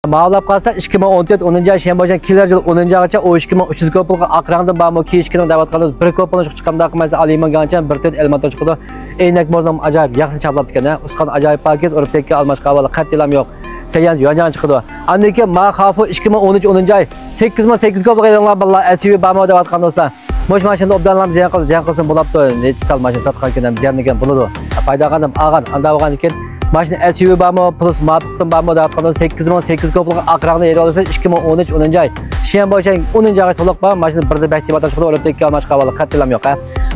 Mağlap qalsa 2014 10-yil Şembojan kelar yil 10-yilgacha o 2300 kopilga aqrangdan barmo kiyishkining davatqanimiz bir kopilni chiqqanda qilmaysa alayman ganchan bir tet elmator chiqdi. Eynak mordan ajoyib yaxshi chaplab ekan. Usqan ajoyib paket urib tekka almash qavali qattilam yo'q. Seyanz yonjan chiqdi. Andiki ma xafu 2013 10-yil 8800 kopilga elanlar billah SUV barmo davatqan do'stlar. Boş maşında obdanlam ziyan qilsin bo'libdi. Necha tal mashina sotgan ekan, ziyannigan bo'ladi. Paydo qildim, ag'an, anda bo'lgan ekan. Mashina SUV barmo plus maptim barmo da'atqanda 8800 kopilga aqraqni yeri olsa 2013 10-yil. Shen boshang 10-yilga to'liq bor. Mashina birda bakti bata chiqdi, olib tekka almash qavali qattilam yo'q.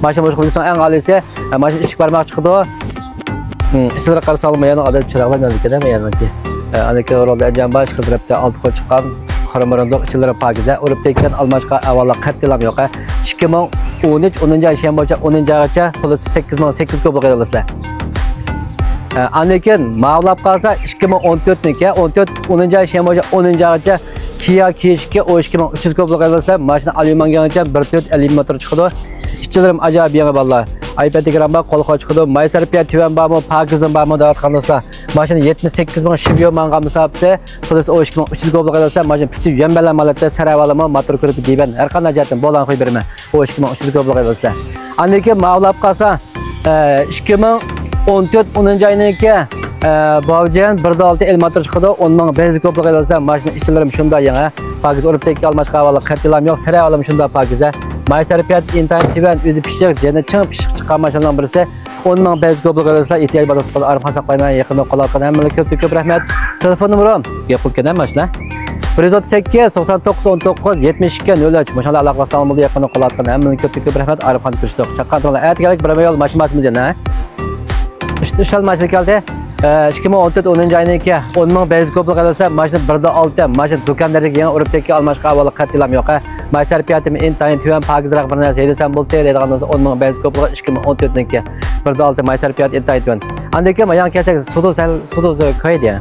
Mashina bosh qilishdan eng alisi, mashina ishik barmoq chiqdi. Ichida qarasa olmagan odam chiroqlar ekan, yanaki. Anaka rolda jambash qidiribdi, olti qo'l chiqqan. Qaramarındoq içilere pakize, urib tekkan almashqa avvalo qattilam yo'q. 2013 10-yil Şembojan 10-yilgacha plus 8800 kopilga olasizlar. Anlekin mağlap qalsa 2014 niki 14 10-yil Şembojan 10-yilgacha Kia K2 o 2300 kopilga olasizlar. Mashina alyumingacha 1.4 motor chiqdi. İçilerim ajoyib yangi ballar. iPad-ga qo'l chiqdi. Maysarpiya tuvan barmo, pakizdan barmo da'vatqan do'stlar. Mashina 78000 shibyo manga musabse plus 2300 kopilga olasizlar. Mashina bütün yembalan malatda saravalama motor kirib deyman. Har qanday jihatdan bo'lan qo'y berman. 2300 kopilga olasizlar. Anlekin mağlap qalsa 2014 10-yilniki Bavjan 1.6 elmotor chiqdi. 10 benz kopilga olasizlar. Mashina ichilarim shunda yangi. Pakiz urib tekka almash qavali qattilam yo'q. Saravalama shunda pakiza. Maysarpiyat internet o'zi pishiq, yana ching pishiq chiqqan mashinalardan birisi 10 benz kopilga olasizlar. Ehtiyoj bor bo'lsa arif saqlayman, yaqinda qolayotgan hammaga ko'p rahmat. Telefon nomerim yo'qolgan mashina 138 99 19 72 03. Maşallah Allah qilsin bo'ldi yaqinda qolayotgan hammaga ko'p rahmat. Arifxon ko'rishdik. Chaqqanlar aytgalik bir yo'l mashinamiz yana. İşte mashina keldi. 2014 10-yilniki 10 benz kopilga olasizlar. Mashina 1.6 mashina do'konlarga yana urib tekka almashqa avvalo qattilam yo'q. Maysarpiyatimi internet tuvan pakizroq bir narsa desam bo'ldi deydigan bo'lsa 10 benz kopilga 2014niki 1.6 maysarpiyat internet tuvan. Andiki men kelsak sudo koydi.